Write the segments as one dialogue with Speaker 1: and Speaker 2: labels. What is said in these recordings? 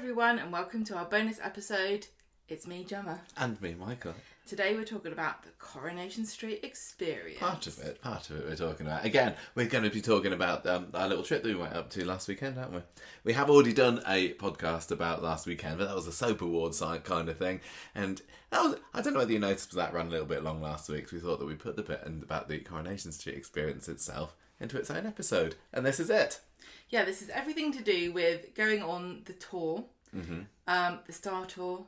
Speaker 1: everyone, and welcome to our bonus episode. It's me, Gemma.
Speaker 2: And me, Michael.
Speaker 1: Today we're talking about the Coronation Street Experience.
Speaker 2: Part of it we're talking about. Again, we're going to be talking about our little trip that we went up to last weekend, aren't we? We have already done a podcast about last weekend, but that was a soap award side kind of thing. And that was, I don't know whether you noticed, but that ran a little bit long last week. So we thought that we'd put the bit about the Coronation Street Experience itself into its own episode. And this is it.
Speaker 1: Yeah, this is everything to do with going on the tour, the Star Tour,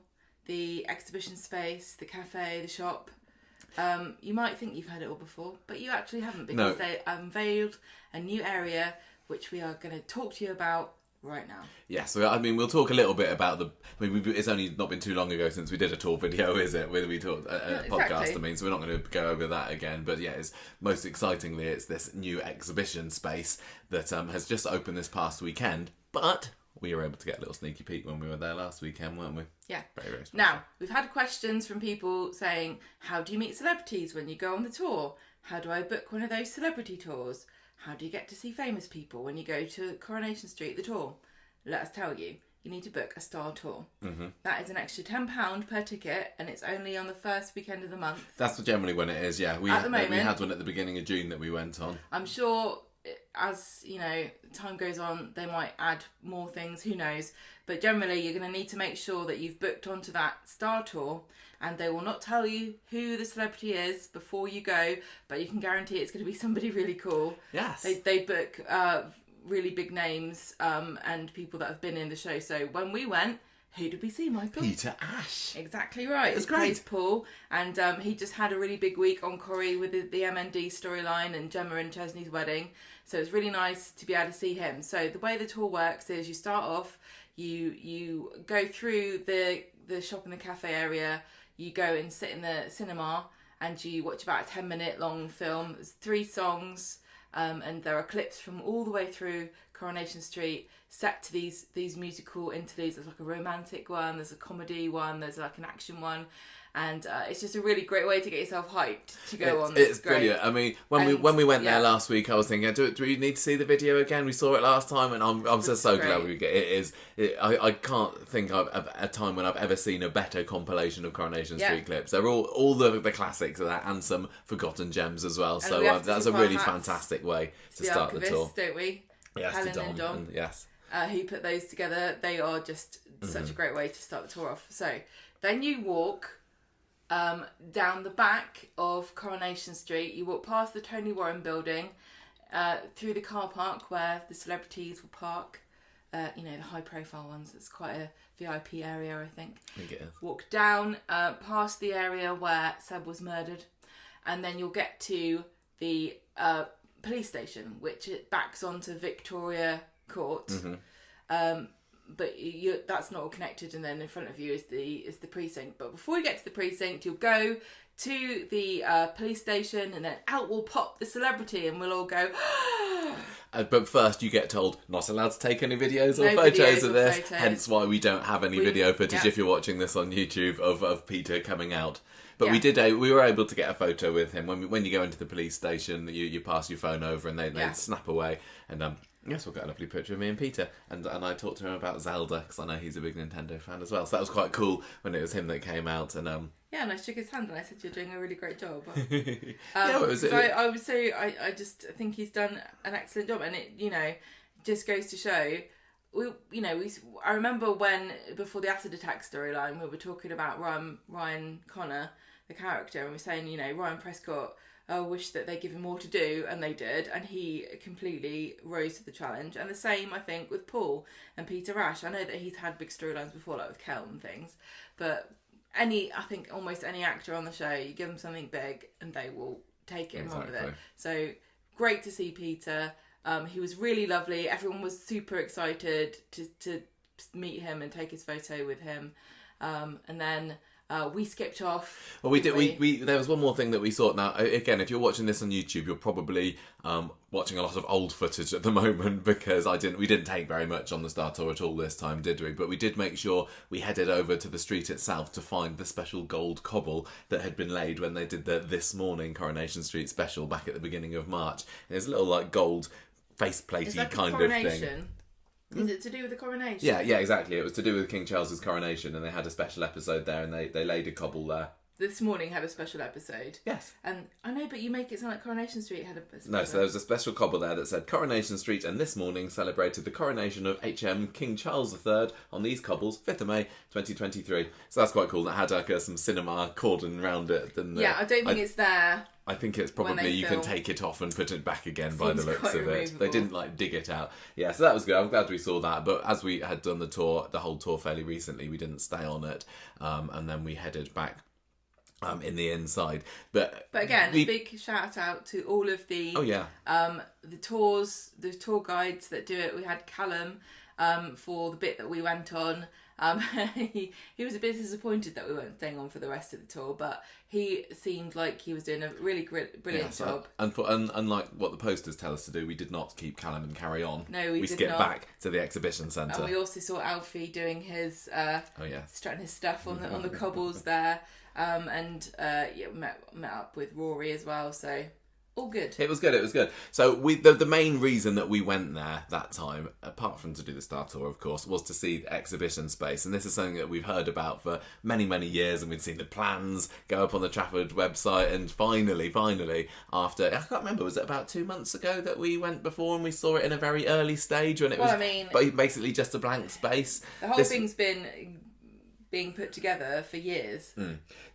Speaker 1: the exhibition space, the cafe, the shop. You might think you've heard it all before, but you actually haven't, because they unveiled a new area which we are going to talk to you about right now.
Speaker 2: Yes, so, I mean, we'll talk a little bit about it's only not been too long ago since we did a tour video, is it? Where we talked podcast, I mean, so we're not going to go over that again. But yeah, most excitingly, it's this new exhibition space that has just opened this past weekend, but we were able to get a little sneaky peek when we were there last weekend, weren't we?
Speaker 1: Yeah.
Speaker 2: Very, very special.
Speaker 1: Now, we've had questions from people saying, how do you meet celebrities when you go on the tour? How do I book one of those celebrity tours? How do you get to see famous people when you go to Coronation Street, the tour? Let us tell you. You need to book a Star Tour. Mm-hmm. That is an extra £10 per ticket, and it's only on the first weekend of the month.
Speaker 2: That's generally when it is, yeah. We had one at the beginning of June that we went on.
Speaker 1: I'm sure as, time goes on, they might add more things, who knows. But generally, you're going to need to make sure that you've booked onto that Star Tour, and they will not tell you who the celebrity is before you go, but you can guarantee it's going to be somebody really cool.
Speaker 2: Yes.
Speaker 1: They book really big names and people that have been in the show. So when we went, who did we see, Michael?
Speaker 2: Peter Ash.
Speaker 1: Exactly right.
Speaker 2: It was great.
Speaker 1: Paul, and he just had a really big week on Corrie with the MND storyline and Gemma and Chesney's wedding. So it's really nice to be able to see him. So the way the tour works is you start off, you go through the shop and the cafe area, you go and sit in the cinema, and you watch about a 10-minute long film. There's 3 songs, and there are clips from all the way through Coronation Street set to these musical interludes. There's like a romantic one, there's a comedy one, there's like an action one, and it's just a really great way to get yourself hyped to go on.
Speaker 2: It's brilliant. I mean, when we went there last week, I was thinking, do we need to see the video again? We saw it last time, and I'm just so glad we get it. I can't think of a time when I've ever seen a better compilation of Coronation Street clips. They're all the classics of that, and some forgotten gems as well. So that's a really fantastic way to start the tour,
Speaker 1: don't we?
Speaker 2: Yes,
Speaker 1: Helen
Speaker 2: to
Speaker 1: and Don.
Speaker 2: Yes.
Speaker 1: Who put those together. They are just such a great way to start the tour off. So then you walk down the back of Coronation Street. You walk past the Tony Warren building, through the car park where the celebrities will park. The high profile ones. It's quite a VIP area, I think. Walk down past the area where Seb was murdered, and then you'll get to the police station, which it backs onto Victoria Court. But that's not all connected, and then in front of you is the precinct. But before you get to the precinct, you'll go to the police station, and then out will pop the celebrity, and we'll all go
Speaker 2: but first you get told not allowed to take any videos or photos of this, hence why we don't have any video footage if you're watching this on YouTube of Peter coming out. But we were able to get a photo with him. When you go into the police station, you pass your phone over and they snap away. And yes, we've got a lovely picture of me and Peter. And I talked to him about Zelda, because I know he's a big Nintendo fan as well. So that was quite cool when it was him that came out. And
Speaker 1: and I shook his hand and I said, "You're doing a really great job." I just think he's done an excellent job, and it just goes to show. I remember when, before the acid attack storyline, we were talking about Ryan Connor, the character, and we're saying, Ryan Prescott wished that they give him more to do, and they did, and he completely rose to the challenge. And the same, I think, with Paul and Peter Ash. I know that he's had big storylines before, like with Kel and things, but I think almost any actor on the show, you give them something big, and they will take it and run with it. So great to see Peter. He was really lovely. Everyone was super excited to meet him and take his photo with him. And then we skipped off.
Speaker 2: Well, we did. We there was one more thing that we saw. Now, again, if you're watching this on YouTube, you're probably watching a lot of old footage at the moment, because we didn't take very much on the Star Tour at all this time, did we? But we did make sure we headed over to the street itself to find the special gold cobble that had been laid when they did the This Morning Coronation Street special back at the beginning of March. And there's a little gold faceplate-y kind of thing.
Speaker 1: Is it to do with the coronation?
Speaker 2: Yeah, exactly. It was to do with King Charles's coronation, and they had a special episode there, and they laid a cobble there.
Speaker 1: This morning had a special episode.
Speaker 2: Yes.
Speaker 1: And I know, but you make it sound like Coronation Street had a special.
Speaker 2: No, so there was a special cobble there that said Coronation Street, and this morning celebrated the coronation of HM King Charles III on these cobbles, 5th of May 2023. So that's quite cool. That had like some cinema cordon around it.
Speaker 1: Yeah, I don't think it's there.
Speaker 2: I think it's probably you can take it off and put it back again by the looks of it. They didn't like dig it out. Yeah, so that was good. I'm glad we saw that. But as we had done the whole tour fairly recently, we didn't stay on it. And then we headed back in the inside. But
Speaker 1: again, a big shout out to all of the the tour guides that do it. We had Callum for the bit that we went on. He was a bit disappointed that we weren't staying on for the rest of the tour, but he seemed like he was doing a really brilliant job. And
Speaker 2: unlike what the posters tell us to do, we did not keep Callum and carry on.
Speaker 1: No, we did
Speaker 2: skipped
Speaker 1: not.
Speaker 2: back to the exhibition centre.
Speaker 1: And we also saw Alfie doing his strutting his stuff on the cobbles there. Met up with Rory as well, so all good.
Speaker 2: It was good. So the main reason that we went there that time, apart from to do the Star Tour, of course, was to see the exhibition space. And this is something that we've heard about for many, many years, and we'd seen the plans go up on the Trafford website. And finally, after, I can't remember, was it about 2 months ago that we went before and we saw it in a very early stage when it was basically just a blank space?
Speaker 1: The whole thing's been being put together for years.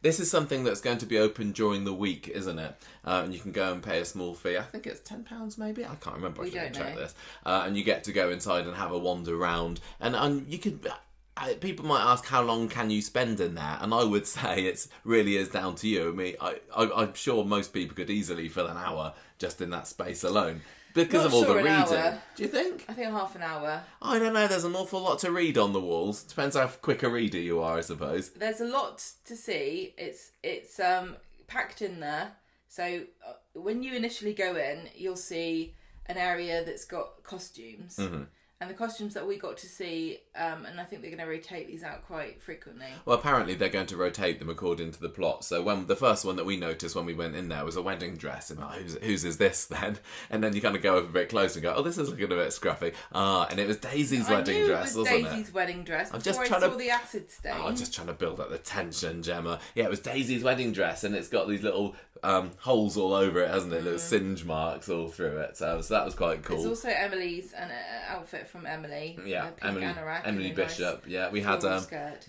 Speaker 2: This is something that's going to be open during the week, isn't it? And you can go and pay a small fee. I think it's £10 maybe. I can't remember. I should check this. And you get to go inside and have a wander around. And you could. People might ask, how long can you spend in there? And I would say it really is down to you. I mean, I'm sure most people could easily fill an hour just in that space alone. Because of all the reading. Hour. Do you think?
Speaker 1: I think half an hour.
Speaker 2: I don't know, there's an awful lot to read on the walls. Depends how quick a reader you are, I suppose.
Speaker 1: There's a lot to see. It's packed in there. So when you initially go in, you'll see an area that's got costumes. Mm-hmm. And the costumes that we got to see, and I think they're going to rotate these out quite frequently.
Speaker 2: Well, apparently they're going to rotate them according to the plot. So when the first one that we noticed when we went in there was a wedding dress, and whose is this then? And then you kind of go up a bit closer and go, oh, this is looking a bit scruffy. And it was Daisy's wedding dress, wasn't it?
Speaker 1: Daisy's wedding dress. I saw the acid stain.
Speaker 2: I'm just trying to build up the tension, Gemma. Yeah, it was Daisy's wedding dress, and it's got these little holes all over it, hasn't it? Little singe marks all through it. So that was quite cool.
Speaker 1: There's also Emily's outfit from Emily.
Speaker 2: Yeah, Emily Bishop. Nice, yeah, we had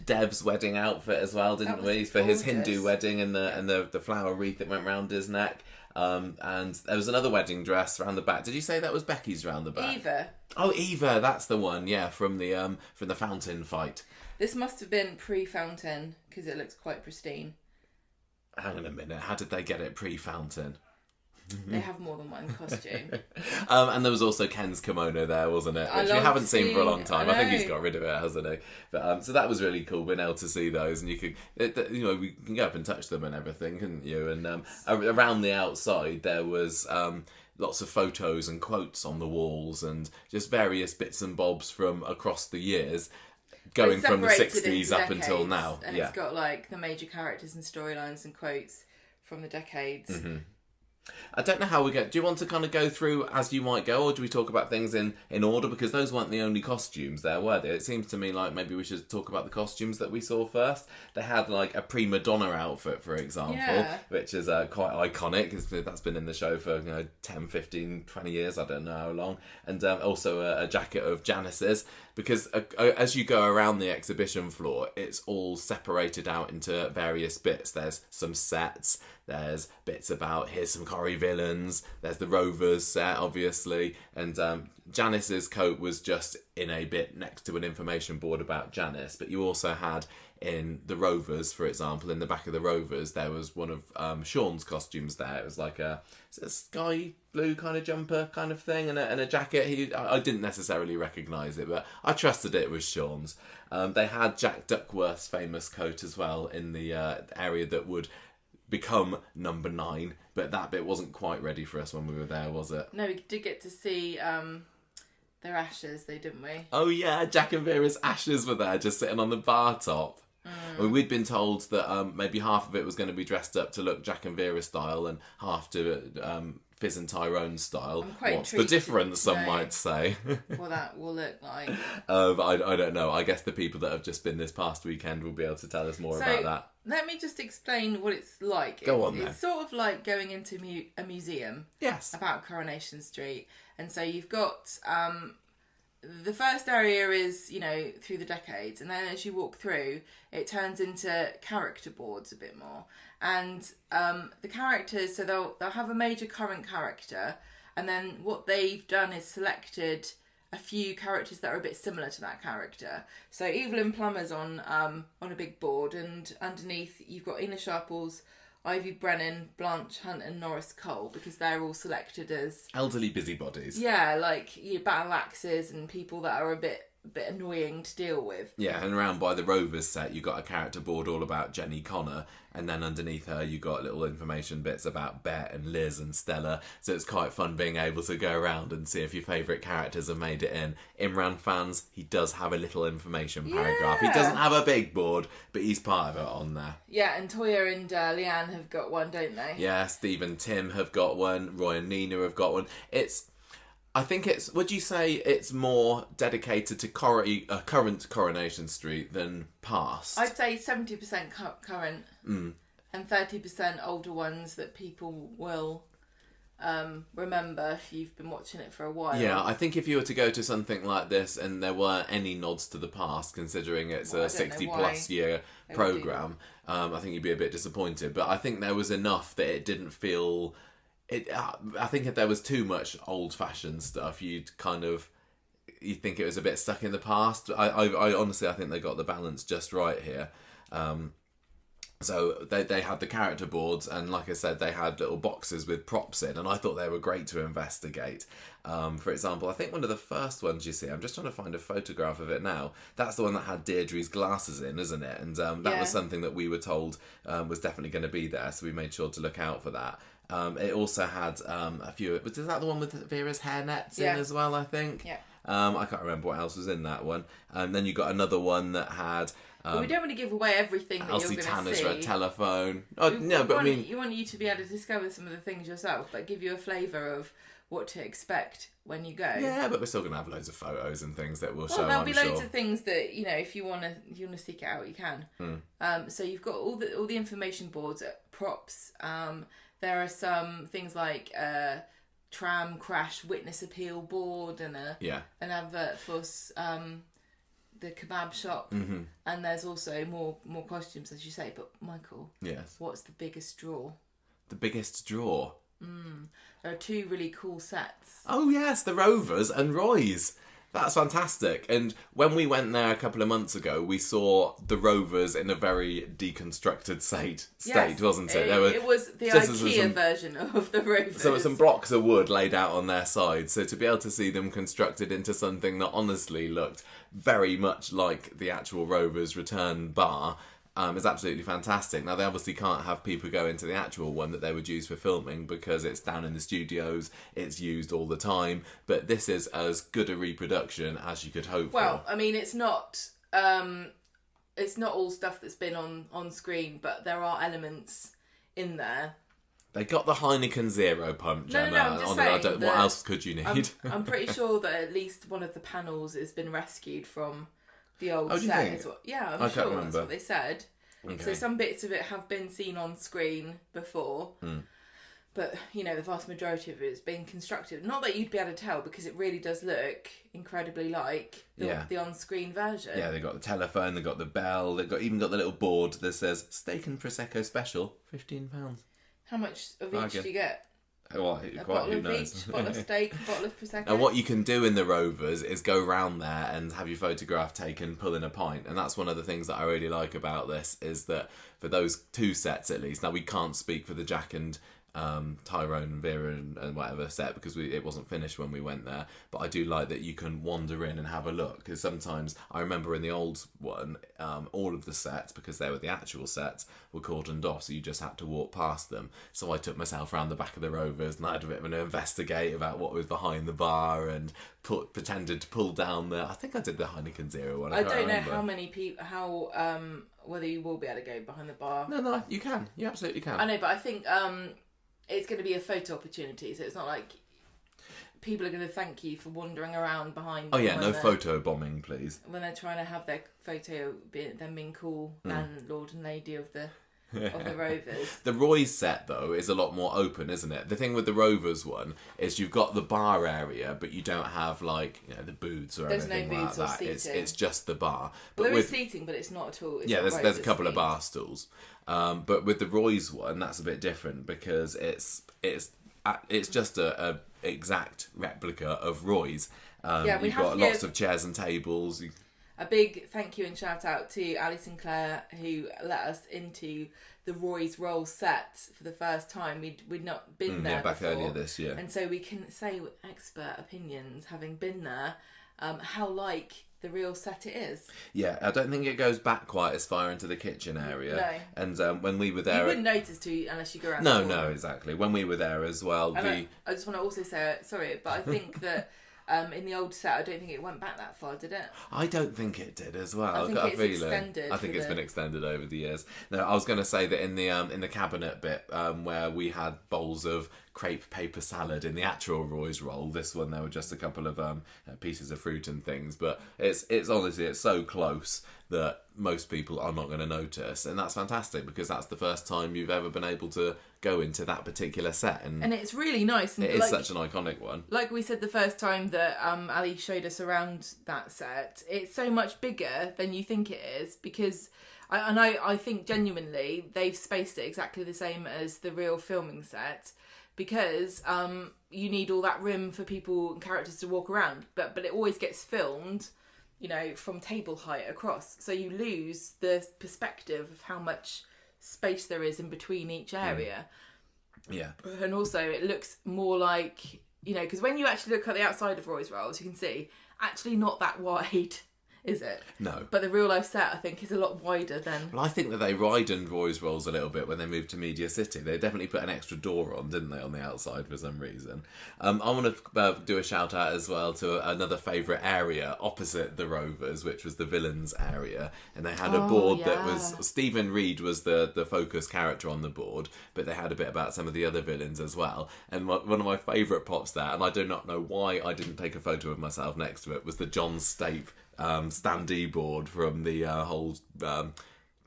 Speaker 2: Dev's wedding outfit as well, didn't we? For his Hindu wedding and the flower wreath that went round his neck. And there was another wedding dress round the back. Did you say that was Becky's round the back?
Speaker 1: Eva.
Speaker 2: Oh, Eva, that's the one. Yeah, from the fountain fight.
Speaker 1: This must have been pre-fountain because it looks quite pristine.
Speaker 2: Hang on a minute. How did they get it pre-fountain?
Speaker 1: They have more than one costume.
Speaker 2: And there was also Ken's kimono there, wasn't it? Which we haven't seen for a long time. I think he's got rid of it, hasn't he? But so that was really cool, being able to see those, and you could, we can go up and touch them and everything, couldn't you? And around the outside there was lots of photos and quotes on the walls, and just various bits and bobs from across the years. Going from the 60s up until now.
Speaker 1: And it's got like the major characters and storylines and quotes from the decades.
Speaker 2: Mm-hmm. I don't know how we get... Do you want to kind of go through as you might go, or do we talk about things in order? Because those weren't the only costumes there, were they? It seems to me like maybe we should talk about the costumes that we saw first. They had like a prima donna outfit, for example, which is quite iconic. That's been in the show for 10, 15, 20 years, I don't know how long. And also a jacket of Janice's. Because as you go around the exhibition floor, it's all separated out into various bits. There's some sets, there's bits about, here's some Corrie villains, there's the Rovers set, obviously, and Janice's coat was just in a bit next to an information board about Janice, but you also had in the Rovers, for example, in the back of the Rovers, there was one of Sean's costumes there. It was like a sky blue kind of jumper kind of thing and a jacket. I didn't necessarily recognise it, but I trusted it was Sean's. They had Jack Duckworth's famous coat as well in the area that would become number 9, but that bit wasn't quite ready for us when we were there, was it?
Speaker 1: No, we did get to see their ashes, didn't we?
Speaker 2: Oh yeah, Jack and Vera's ashes were there, just sitting on the bar top. I mean, we'd been told that maybe half of it was going to be dressed up to look Jack and Vera style and half to Fizz and Tyrone style. What's the
Speaker 1: intrigued
Speaker 2: difference, some might say.
Speaker 1: What that will look like.
Speaker 2: I don't know. I guess the people that have just been this past weekend will be able to tell us more about that.
Speaker 1: Let me just explain what it's like.
Speaker 2: Go on then.
Speaker 1: It's sort of like going into a museum.
Speaker 2: Yes.
Speaker 1: About Coronation Street. And so you've got... the first area is, through the decades. And then as you walk through, it turns into character boards a bit more. And the characters, so they'll have a major current character. And then what they've done is selected a few characters that are a bit similar to that character. So Evelyn Plummer's on a big board, and underneath you've got Ina Sharples, Ivy Brennan, Blanche Hunt and Norris Cole, because they're all selected as...
Speaker 2: elderly busybodies.
Speaker 1: Yeah, like battle axes and people that are a bit annoying to deal with.
Speaker 2: Yeah, and around by the Rovers set, you got a character board all about Jenny Connor, and then underneath her you got little information bits about Bet and Liz and Stella, so it's quite fun being able to go around and see if your favourite characters have made it in. Imran fans, he does have a little information paragraph.
Speaker 1: Yeah.
Speaker 2: He doesn't have a big board, but he's part of it on there.
Speaker 1: Yeah, and Toya and Leanne have got one, don't they?
Speaker 2: Yeah, Steve and Tim have got one, Roy and Nina have got one. I think it's... would you say it's more dedicated to current Coronation Street than past?
Speaker 1: I'd say 70% current and 30% older ones that people will remember if you've been watching it for a while.
Speaker 2: Yeah, I think if you were to go to something like this and there weren't any nods to the past, considering it's a 60-plus year programme, I think you'd be a bit disappointed. But I think there was enough that it didn't feel... I think if there was too much old-fashioned stuff, you'd think it was a bit stuck in the past. I honestly, I think they got the balance just right here. So they had the character boards, and like I said, they had little boxes with props in, and I thought they were great to investigate. For example, I think one of the first ones you see, I'm just trying to find a photograph of it now, that's the one that had Deirdre's glasses in, isn't it? And that was something that we were told was definitely going to be there, so we made sure to look out for that. It also had a few... was that the one with Vera's hairnets in as well, I think?
Speaker 1: Yeah.
Speaker 2: I can't remember what else was in that one. And then you got another one that had...
Speaker 1: we don't want to give away everything that
Speaker 2: Elsie
Speaker 1: you're going to
Speaker 2: Tanner's
Speaker 1: see.
Speaker 2: Red Telephone. You
Speaker 1: want you to be able to discover some of the things yourself, but give you a flavour of what to expect when you go.
Speaker 2: Yeah, but we're still going to have loads of photos and things that we'll show.
Speaker 1: There'll be loads of things that if you want to seek it out, you can. So you've got all the information boards, props. There are some things like tram crash witness appeal board and an advert for the kebab shop, and there's also more costumes, as you say. But Michael,
Speaker 2: yes,
Speaker 1: what's the biggest draw?
Speaker 2: The biggest draw.
Speaker 1: There are two really cool sets.
Speaker 2: Oh yes, the Rovers and Roy's. That's fantastic. And when we went there a couple of months ago, we saw the Rovers in a very deconstructed state, wasn't it?
Speaker 1: It was the IKEA version of the Rovers.
Speaker 2: So some blocks of wood laid out on their sides. So to be able to see them constructed into something that honestly looked very much like the actual Rovers Return bar is absolutely fantastic. Now, they obviously can't have people go into the actual one that they would use for filming because it's down in the studios, it's used all the time, but this is as good a reproduction as you could hope for.
Speaker 1: Well, I mean, it's not all stuff that's been on screen, but there are elements in there.
Speaker 2: They got the Heineken Zero pump, Gemma.
Speaker 1: No, I'm just saying
Speaker 2: what else could you need?
Speaker 1: I'm pretty sure that at least one of the panels has been rescued from the old set.
Speaker 2: I'm
Speaker 1: sure
Speaker 2: that's
Speaker 1: what they said. Okay. So some bits of it have been seen on screen before, but the vast majority of it has been constructed. Not that you'd be able to tell, because it really does look incredibly like the on-screen version. Yeah,
Speaker 2: they got the telephone, they got the bell, they even got the little board that says steak and prosecco special, £15.
Speaker 1: How much of each do you get?
Speaker 2: Well,
Speaker 1: a bottle of each, bottle of steak, a bottle of prosecco.
Speaker 2: Now, what you can do in the Rovers is go round there and have your photograph taken, pulling a pint, and that's one of the things that I really like about this, is that for those two sets at least. Now, we can't speak for the Jack and Tyrone and Vera and whatever set because it wasn't finished when we went there, but I do like that you can wander in and have a look, because sometimes I remember in the old one all of the sets, because they were the actual sets, were cordoned off, so you just had to walk past them. So I took myself around the back of the Rovers and I had a bit of an investigate about what was behind the bar and pretended to pull down I think I did the Heineken Zero one.
Speaker 1: I don't know how many people, whether you will be able to go behind the bar.
Speaker 2: No, you can. You absolutely can.
Speaker 1: I know, but I think it's going to be a photo opportunity, so it's not like people are going to thank you for wandering around behind.
Speaker 2: Oh yeah, no photo bombing, please.
Speaker 1: When they're trying to have their photo, them being cool landlord and lady of the Rovers.
Speaker 2: The Roy's set though is a lot more open, isn't it? The thing with the Rovers one is you've got the bar area, but you don't have like the booths or anything like that. It's just the bar.
Speaker 1: But there is seating, but it's not at all.
Speaker 2: There's a couple of bar stools. But with the Roy's one, that's a bit different because it's just a exact replica of Roy's. You've got lots of chairs and tables.
Speaker 1: A big thank you and shout out to Ali Sinclair, who let us into the Roy's Roll set for the first time. We'd not been there
Speaker 2: back
Speaker 1: before,
Speaker 2: earlier this year,
Speaker 1: and so we can say with expert opinions, having been there, how like the real set it is.
Speaker 2: Yeah, I don't think it goes back quite as far into the kitchen area.
Speaker 1: No.
Speaker 2: And when we were there,
Speaker 1: you wouldn't notice unless you go around.
Speaker 2: No, exactly. When we were there as well,
Speaker 1: I just want to also say sorry, but I think that. In the old set, I don't think it went back that far, did it?
Speaker 2: I don't think it did as well.
Speaker 1: I think
Speaker 2: I've got
Speaker 1: it's
Speaker 2: a feeling.
Speaker 1: Extended.
Speaker 2: I think it's been extended over the years. No, I was going to say that in the cabinet bit where we had bowls of crepe paper salad in the actual Roy's roll, this one there were just a couple of pieces of fruit and things. But it's honestly it's so close that most people are not going to notice, and that's fantastic because that's the first time you've ever been able to go into that particular set, and
Speaker 1: it's really nice. And
Speaker 2: it is such an iconic one.
Speaker 1: Like we said the first time that Ali showed us around that set, it's so much bigger than you think it is because I think genuinely they've spaced it exactly the same as the real filming set because you need all that room for people and characters to walk around, but it always gets filmed from table height across, so you lose the perspective of how much space there is in between each area.
Speaker 2: Yeah.
Speaker 1: And also it looks more like, because when you actually look at the outside of Roy's Rolls, you can see actually not that wide, is it?
Speaker 2: No.
Speaker 1: But the real life set, I think, is a lot wider than...
Speaker 2: Well, I think that they widened Roy's Rolls a little bit when they moved to Media City. They definitely put an extra door on, didn't they, on the outside for some reason. I want to do a shout out as well to another favourite area opposite the Rovers, which was the Villains area. And they had a board that was... Stephen Reed was the focus character on the board, but they had a bit about some of the other villains as well. And one of my favourite pops there, and I do not know why I didn't take a photo of myself next to it, was the John Stape standee board from the whole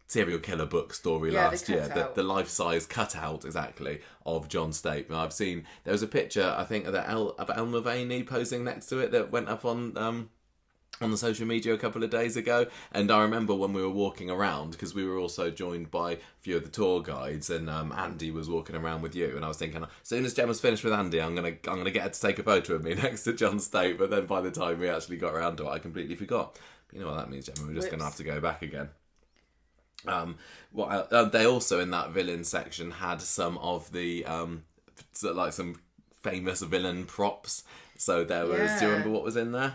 Speaker 2: serial killer book story last year. The life-size cutout, exactly, of John Stape. And I've seen, there was a picture, I think, of El Mulvaney posing next to it that went up on the social media a couple of days ago, and I remember when we were walking around, because we were also joined by a few of the tour guides, and Andy was walking around with you, and I was thinking, as soon as Gemma's finished with Andy, I'm gonna get her to take a photo of me next to John State, but then by the time we actually got around to it, I completely forgot. You know what that means, Gemma, we're just gonna have to go back again. They also, in that villain section, had some of the some famous villain props, so there was, do you remember what was in there?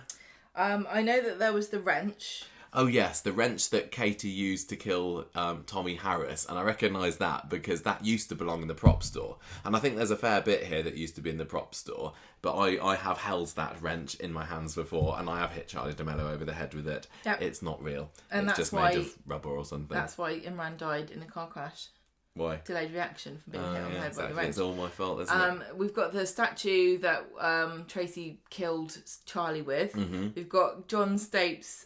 Speaker 1: I know that there was the wrench.
Speaker 2: Oh yes, the wrench that Katie used to kill Tommy Harris, and I recognise that because that used to belong in the prop store, and I think there's a fair bit here that used to be in the prop store, but I have held that wrench in my hands before, and I have hit Charlie D'Amelio over the head with it. Yep. It's not real. And it's just made of rubber or something.
Speaker 1: That's why Imran died in a car crash.
Speaker 2: Why?
Speaker 1: Delayed reaction from being hit on the head by the wrench.
Speaker 2: It's all my fault, isn't it?
Speaker 1: We've got the statue that Tracy killed Charlie with.
Speaker 2: Mm-hmm.
Speaker 1: We've got John Stape's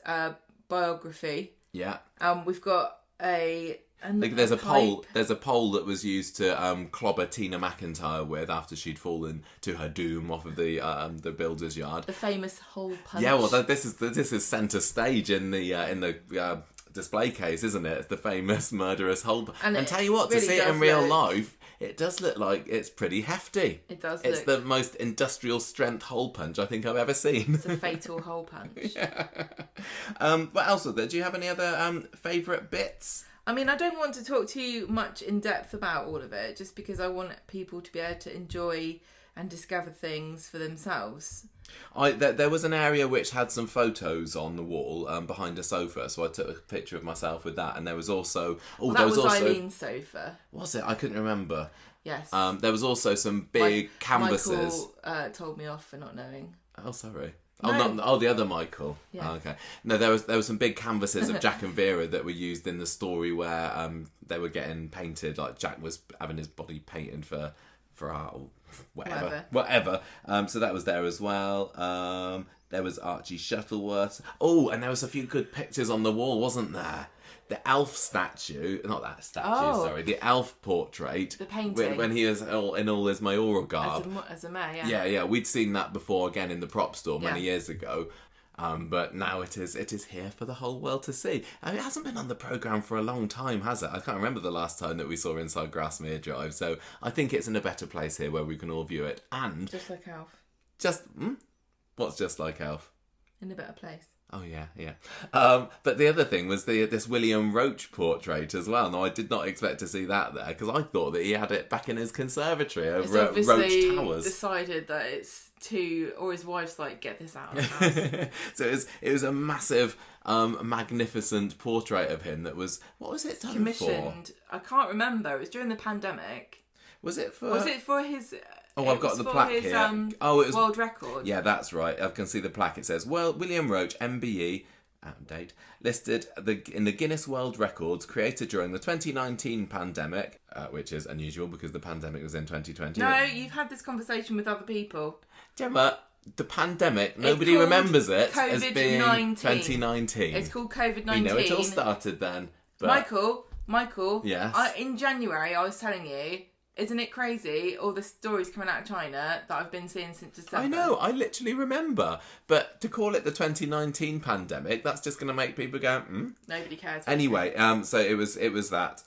Speaker 1: biography.
Speaker 2: Yeah.
Speaker 1: We've got
Speaker 2: there's a pole. There's a pole that was used to clobber Tina McIntyre with after she'd fallen to her doom off of the builder's yard.
Speaker 1: The famous hole punch.
Speaker 2: Yeah, well, this is centre stage in the display case, isn't it? It's the famous murderous hole. And tell you what, really, to see it in real life, it does look like it's pretty hefty.
Speaker 1: It does.
Speaker 2: It's the most industrial strength hole punch I think I've ever seen.
Speaker 1: It's a fatal hole punch.
Speaker 2: Yeah. What else was there? Do you have any other favourite bits?
Speaker 1: I mean, I don't want to talk too much in depth about all of it, just because I want people to be able to enjoy and discover things for themselves.
Speaker 2: There was an area which had some photos on the wall behind a sofa, so I took a picture of myself with that. And there was also
Speaker 1: that was Eileen's sofa.
Speaker 2: Was it? I couldn't remember.
Speaker 1: Yes.
Speaker 2: There was also some big canvases.
Speaker 1: Michael told me off for not knowing.
Speaker 2: Oh, sorry.
Speaker 1: No.
Speaker 2: The other Michael.
Speaker 1: Yes.
Speaker 2: Oh, okay. No, there was some big canvases of Jack and Vera that were used in the story where they were getting painted. Like Jack was having his body painted for or whatever. So that was there as well. There was Archie Shuttleworth. Oh, and there was a few good pictures on the wall, wasn't there? The Alf statue, not that statue, sorry, the Alf portrait.
Speaker 1: The painting.
Speaker 2: When he is in all his mayoral garb.
Speaker 1: As a mayor, yeah.
Speaker 2: Yeah, we'd seen that before, again, in the prop store many years ago. But now it is here for the whole world to see. I mean, it hasn't been on the programme for a long time, has it? I can't remember the last time that we saw Inside Grasmere Drive, so I think it's in a better place here where we can all view it. And
Speaker 1: just like Alf.
Speaker 2: What's just like Alf?
Speaker 1: In a better place.
Speaker 2: Oh, yeah. But the other thing was this William Roach portrait as well. Now, I did not expect to see that there, because I thought that he had it back in his conservatory over at Roach Towers.
Speaker 1: Decided that it's or his wife's like, get this out of the house.
Speaker 2: So it was a massive, magnificent portrait of him that was, what was it done
Speaker 1: commissioned
Speaker 2: for?
Speaker 1: I can't remember. It was during the pandemic.
Speaker 2: Was it for
Speaker 1: his...
Speaker 2: Oh, I've got the plaque here. It was
Speaker 1: world record.
Speaker 2: Yeah, that's right. I can see the plaque. It says, "Well, William Roach, MBE, out of date, listed in the Guinness World Records created during the 2019 pandemic," which is unusual because the pandemic was in 2020.
Speaker 1: No, you've had this conversation with other people.
Speaker 2: Gemma, the pandemic, nobody remembers it as being 2019.
Speaker 1: It's called COVID-19.
Speaker 2: We know it all started then.
Speaker 1: But... Michael.
Speaker 2: Yes.
Speaker 1: In January, I was telling you. Isn't it crazy, all the stories coming out of China that I've been seeing since December?
Speaker 2: I know, I literally remember. But to call it the 2019 pandemic, that's just going to make people go,
Speaker 1: Nobody cares.
Speaker 2: Anyway, so it was that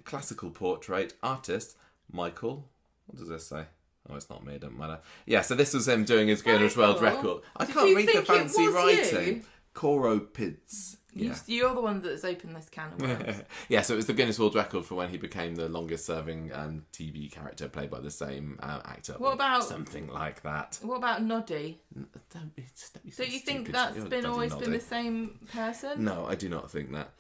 Speaker 2: classical portrait artist, Michael, what does this say? Oh, it's not me, it doesn't matter. Yeah, so this was him doing his Guinness World Record. I can't read the fancy writing. Coropids. Yeah.
Speaker 1: You're the one that's opened this can of worms.
Speaker 2: Yeah, so it was the Guinness World Record for when he became the longest-serving TV character played by the same actor.
Speaker 1: What about
Speaker 2: something like that?
Speaker 1: What about Noddy?
Speaker 2: Don't be
Speaker 1: Don't you think that's always been the same person?
Speaker 2: No, I do not think that.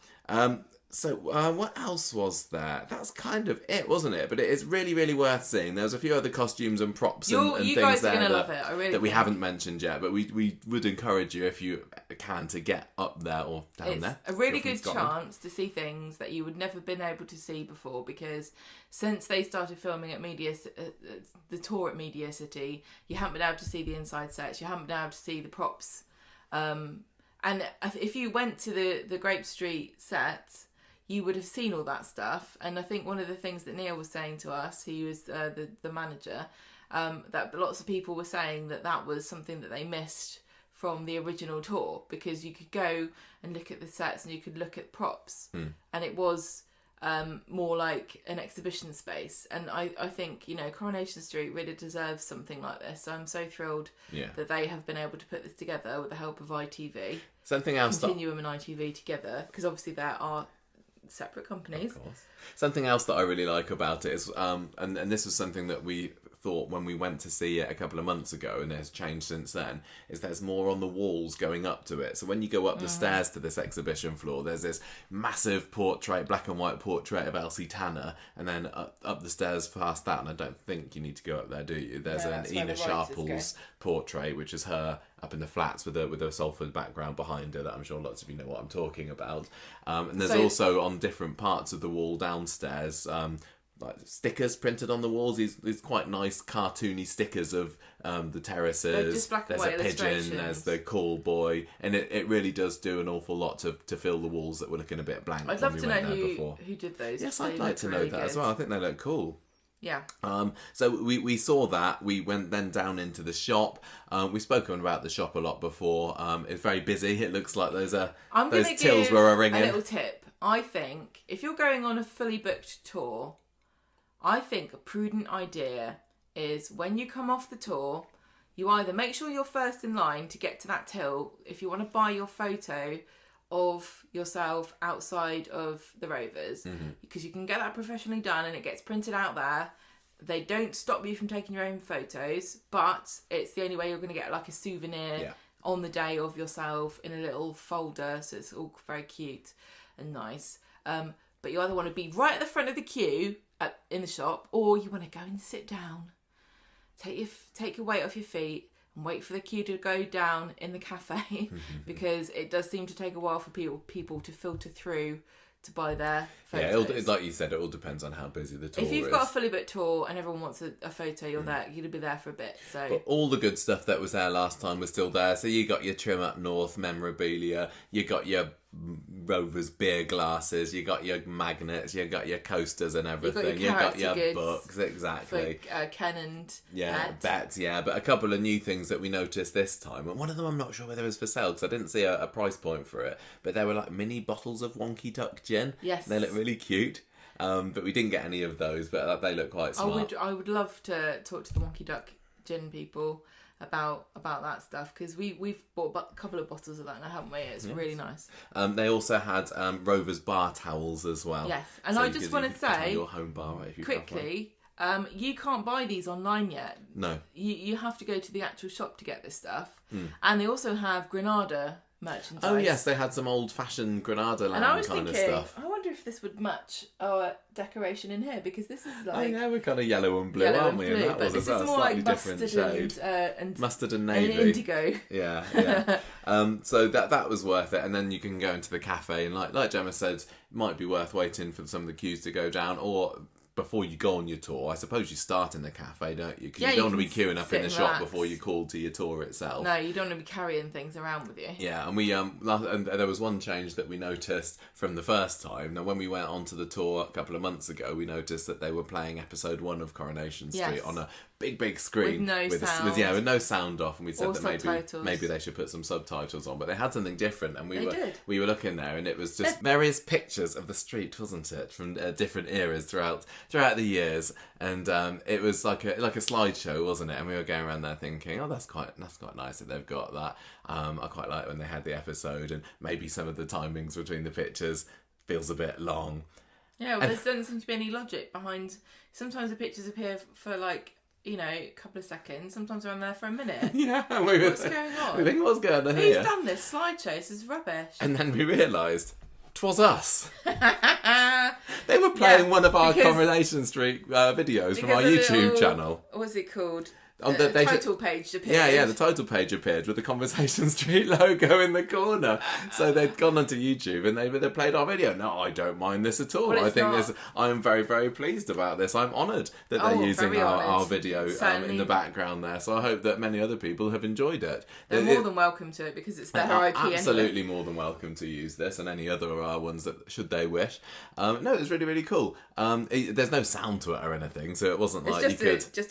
Speaker 2: So what else was there? That's kind of it, wasn't it? But it is really, really worth seeing. There's a few other costumes and props and things
Speaker 1: guys
Speaker 2: there
Speaker 1: are gonna love it.
Speaker 2: that we haven't mentioned yet. But we would encourage you, if you can, to get up there or down there.
Speaker 1: It's a really good chance to see things that you would never been able to see before, because since they started filming at the tour at Media City, you haven't been able to see the inside sets. You haven't been able to see the props. And if you went to the Grape Street set, you would have seen all that stuff. And I think one of the things that Neil was saying to us, he was the manager, that lots of people were saying that was something that they missed from the original tour, because you could go and look at the sets and you could look at props, and it was more like an exhibition space. And I think, Coronation Street really deserves something like this. So I'm so thrilled that they have been able to put this together with the help of ITV. Continuum and ITV together, because obviously there are separate companies.
Speaker 2: Of course. Something else that I really like about it is, and this was something that we thought when we went to see it a couple of months ago, and it's changed since then, is there's more on the walls going up to it. So when you go up the stairs to this exhibition floor, there's this massive portrait, black and white portrait of Elsie Tanner, and then up the stairs past that, and I don't think you need to go up there, do you? There's an Ina Sharples portrait, which is her up in the flats with a Salford background behind her, that I'm sure lots of you know what I'm talking about. And there's also on different parts of the wall downstairs, like stickers printed on the walls. These quite nice cartoony stickers of the terraces.
Speaker 1: Just black and
Speaker 2: there's
Speaker 1: white
Speaker 2: a pigeon, there's the call boy, and it really does do an awful lot to fill the walls that were looking a bit blank.
Speaker 1: I'd love to know who did those.
Speaker 2: Yes, I'd like to know that as well. I think they look cool.
Speaker 1: Yeah.
Speaker 2: So we saw that. We went then down into the shop. We've spoken about the shop a lot before. It's very busy. It looks like those tills were ringing.
Speaker 1: A little tip. I think if you're going on a fully booked tour, I think a prudent idea is when you come off the tour, you either make sure you're first in line to get to that till if you want to buy your photo of yourself outside of the Rovers, because you can get that professionally done and it gets printed out there. They don't stop you from taking your own photos, but it's the only way you're going to get like a souvenir on the day of yourself in a little folder, so it's all very cute and nice. But you either want to be right at the front of the queue in the shop, or you want to go and sit down, take your weight off your feet, and wait for the queue to go down in the cafe, because it does seem to take a while for people to filter through to buy their photos.
Speaker 2: Like you said, it all depends on how busy the tour is.
Speaker 1: If you've got a fully booked tour and everyone wants a photo, you're going to be there for a bit. So,
Speaker 2: but all the good stuff that was there last time was still there. So you got your Trim Up North memorabilia, you got your Rovers beer glasses, you got your magnets, you got your coasters and everything, you got your books, exactly.
Speaker 1: For Ken and
Speaker 2: Bet, but a couple of new things that we noticed this time, and one of them I'm not sure whether it was for sale because I didn't see a price point for it, but they were like mini bottles of Wonky Duck gin.
Speaker 1: Yes,
Speaker 2: they look really cute. But we didn't get any of those, but they look quite smart.
Speaker 1: I would love to talk to the Wonky Duck gin people about that stuff, because we've bought a couple of bottles of that now, haven't we? It's really nice.
Speaker 2: They also had Rovers bar towels as well.
Speaker 1: Yes, and so I just want to say
Speaker 2: your home bar if you
Speaker 1: quickly, you can't buy these online yet.
Speaker 2: No,
Speaker 1: you have to go to the actual shop to get this stuff. And they also have Granada merchandise.
Speaker 2: Oh yes, they had some old-fashioned Granada land kind of stuff.
Speaker 1: I wonder if this would match our decoration in here, because this is like...
Speaker 2: Oh yeah, we're kind of yellow and blue, aren't we? And that was
Speaker 1: this
Speaker 2: a
Speaker 1: is more
Speaker 2: slightly
Speaker 1: like
Speaker 2: different
Speaker 1: mustard
Speaker 2: shade.
Speaker 1: And
Speaker 2: mustard and navy.
Speaker 1: And indigo.
Speaker 2: Yeah. So that was worth it. And then you can go into the cafe, and like Gemma said, it might be worth waiting for some of the queues to go down, or... before you go on your tour, I suppose you start in the cafe, don't you? Because you don't want to be queuing up in the shop before you call to your tour itself.
Speaker 1: No, you don't want to be carrying things around with you.
Speaker 2: Yeah, and we and there was one change that we noticed from the first time. Now, when we went onto the tour a couple of months ago, we noticed that they were playing episode 1 of Coronation Street on a big screen
Speaker 1: with no sound.
Speaker 2: with no sound off, and we said
Speaker 1: or
Speaker 2: that maybe they should put some subtitles on, but they had something different, and we were looking there, and it was just various pictures of the street, wasn't it, from different eras throughout the years, and it was like a slideshow, wasn't it? And we were going around there thinking, oh, that's quite nice that they've got that. I quite like when they had the episode, and maybe some of the timings between the pictures feels a bit long.
Speaker 1: Yeah, well, there doesn't seem to be any logic behind. Sometimes the pictures appear for like, a couple of seconds. Sometimes they're on there for a minute.
Speaker 2: Yeah,
Speaker 1: what's going on?
Speaker 2: We think what's going on here?
Speaker 1: Who's done this slideshow? This is rubbish.
Speaker 2: And then we realised 'twas us. They were playing one of our Coronation Street videos from our YouTube channel.
Speaker 1: What's it called?
Speaker 2: The
Speaker 1: title page appeared.
Speaker 2: Yeah, the title page appeared with the Conversation Street logo in the corner. So they'd gone onto YouTube and they played our video. No, I don't mind this at all. I think I'm very, very pleased about this. I'm honoured that they're using our video in the background there. So I hope that many other people have enjoyed it.
Speaker 1: They're more than welcome to it, because it's their IP anyway.
Speaker 2: Absolutely more than welcome to use this and any other ones that should they wish. No, it's really, really cool. There's no sound to it or anything, so it wasn't
Speaker 1: just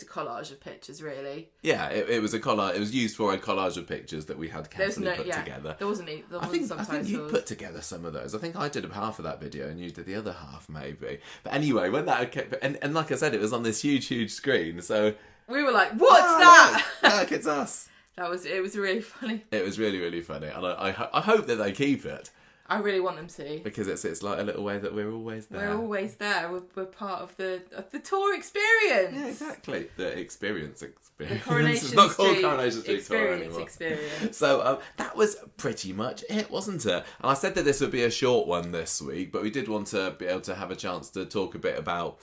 Speaker 1: a collage of pictures, really.
Speaker 2: Yeah, it was a collage. It was used for a collage of pictures that we had carefully put together.
Speaker 1: There wasn't subtitles.
Speaker 2: I think you put together some of those. I think I did half of that video and you did the other half, maybe. But anyway, when that and like I said, it was on this huge screen. So
Speaker 1: we were like, "What's that?"
Speaker 2: Look, it's us.
Speaker 1: It was really funny.
Speaker 2: It was really, really funny, and I hope that they keep it.
Speaker 1: I really want them to,
Speaker 2: because it's like a little way that we're always there.
Speaker 1: We're always there. We're part of the tour experience.
Speaker 2: Yeah, exactly. The experience.
Speaker 1: The Coronation
Speaker 2: It's not called
Speaker 1: Street
Speaker 2: Coronation Street Tour anymore.
Speaker 1: Experience.
Speaker 2: So that was pretty much it, wasn't it? And I said that this would be a short one this week, but we did want to be able to have a chance to talk a bit about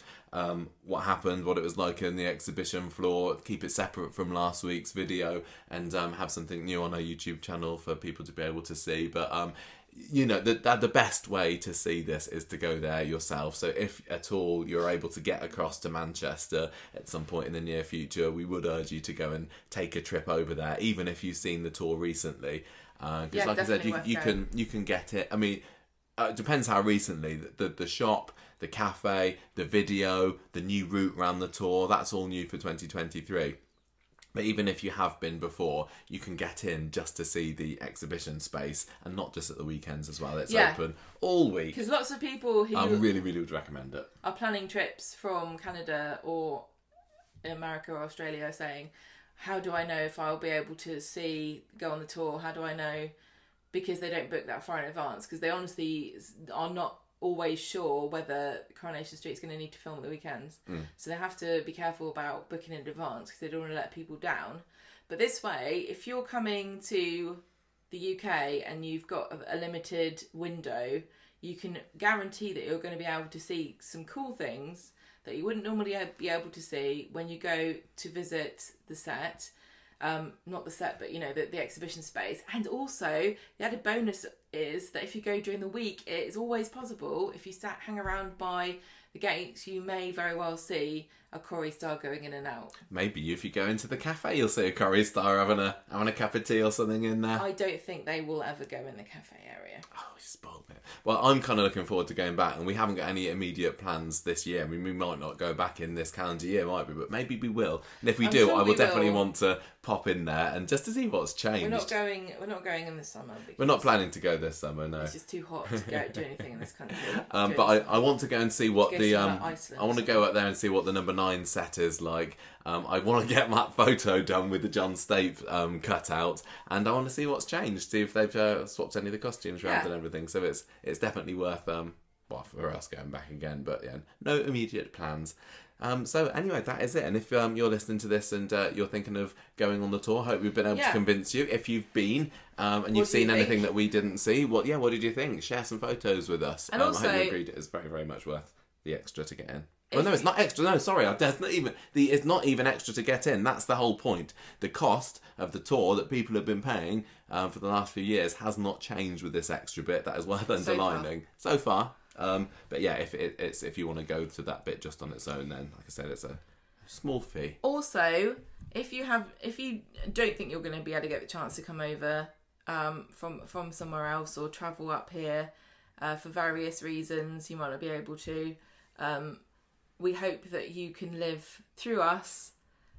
Speaker 2: what happened, what it was like in the exhibition floor, keep it separate from last week's video, and have something new on our YouTube channel for people to be able to see. But the best way to see this is to go there yourself. So if at all you're able to get across to Manchester at some point in the near future, we would urge you to go and take a trip over there, even if you've seen the tour recently. Because like I said, you can get it. I mean, it depends how recently. The shop, the cafe, the video, the new route around the tour, that's all new for 2023. But even if you have been before, you can get in just to see the exhibition space, and not just at the weekends as well. It's open all week.
Speaker 1: Because lots of people who
Speaker 2: I really, really would recommend it.
Speaker 1: Are planning trips from Canada or America or Australia are saying, how do I know if I'll be able to go on the tour? How do I know? Because they don't book that far in advance, because they honestly are not always sure whether Coronation Street's going to need to film at the weekends. So they have to be careful about booking in advance, because they don't want to let people down. But this way, if you're coming to the UK and you've got a limited window, you can guarantee that you're going to be able to see some cool things that you wouldn't normally be able to see when you go to visit the set. not the set, but the exhibition space. And also the added bonus is that if you go during the week, it is always possible, if you hang around by the gates, you may very well see a Corrie star going in and out.
Speaker 2: Maybe if you go into the cafe, you'll see a Corrie star having a cup of tea or something in there.
Speaker 1: I don't think they will ever go in the cafe area.
Speaker 2: Oh, you spoiled it. Well, I'm kind of looking forward to going back, and we haven't got any immediate plans this year. I mean, we might not go back in this calendar year, might we? But maybe we will. And if we do, I will definitely want to pop in there and just to see what's changed. We're
Speaker 1: not going in this summer.
Speaker 2: We're not planning to go this summer, no.
Speaker 1: It's just too hot to do anything in this country.
Speaker 2: But I want to go and see what I want to go up there and see what the number 9 set is like. I want to get that photo done with the John Stape cutout, and I want to see what's changed, see if they've swapped any of the costumes around and everything. So it's definitely worth for us going back again. But yeah, no immediate plans. So anyway, that is it. And if you're listening to this and you're thinking of going on the tour, I hope we've been able to convince you. If you've been and you've seen anything that we didn't see, what did you think? Share some photos with us.
Speaker 1: And also,
Speaker 2: I hope you agreed it is very, very much worth the extra to get in. Well, no, it's not extra. No, sorry, it's not even extra to get in. That's the whole point. The cost of the tour that people have been paying for the last few years has not changed with this extra bit. That is worth underlining so far. But yeah, if you want to go to that bit just on its own, then like I said, it's a small fee.
Speaker 1: Also, if you don't think you're going to be able to get the chance to come over from somewhere else or travel up here for various reasons, you might not be able to. We hope that you can live through us,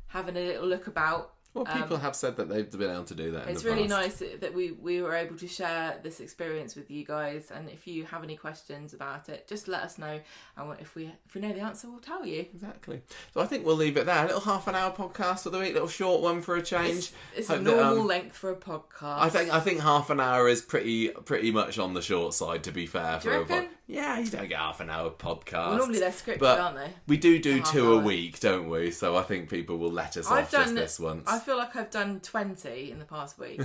Speaker 1: having a little look about.
Speaker 2: Well, people have said that they've been able to do that in the past.
Speaker 1: It's really nice that we were able to share this experience with you guys. And if you have any questions about it, just let us know. And if we know the answer, we'll tell you.
Speaker 2: Exactly. So I think we'll leave it there. A little half-an-hour podcast for the week, little short one for a change.
Speaker 1: It's a normal length for a podcast.
Speaker 2: I think half an hour is pretty much on the short side, to be fair.
Speaker 1: Do you reckon?
Speaker 2: Yeah, you don't get half an hour podcast.
Speaker 1: Well, normally they're scripted, aren't they?
Speaker 2: We do 2 a week, don't we? So I think people will let us off just this once.
Speaker 1: I feel like I've done 20 in the past week.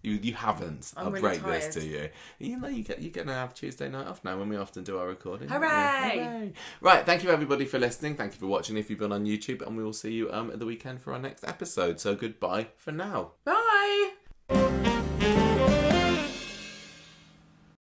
Speaker 2: You haven't. I'll
Speaker 1: really
Speaker 2: break
Speaker 1: tired.
Speaker 2: this to you. You're going to have Tuesday night off now when we often do our recording.
Speaker 1: Hooray!
Speaker 2: Hooray! Right, thank you everybody for listening. Thank you for watching if you've been on YouTube, and we will see you at the weekend for our next episode. So goodbye for now.
Speaker 1: Bye!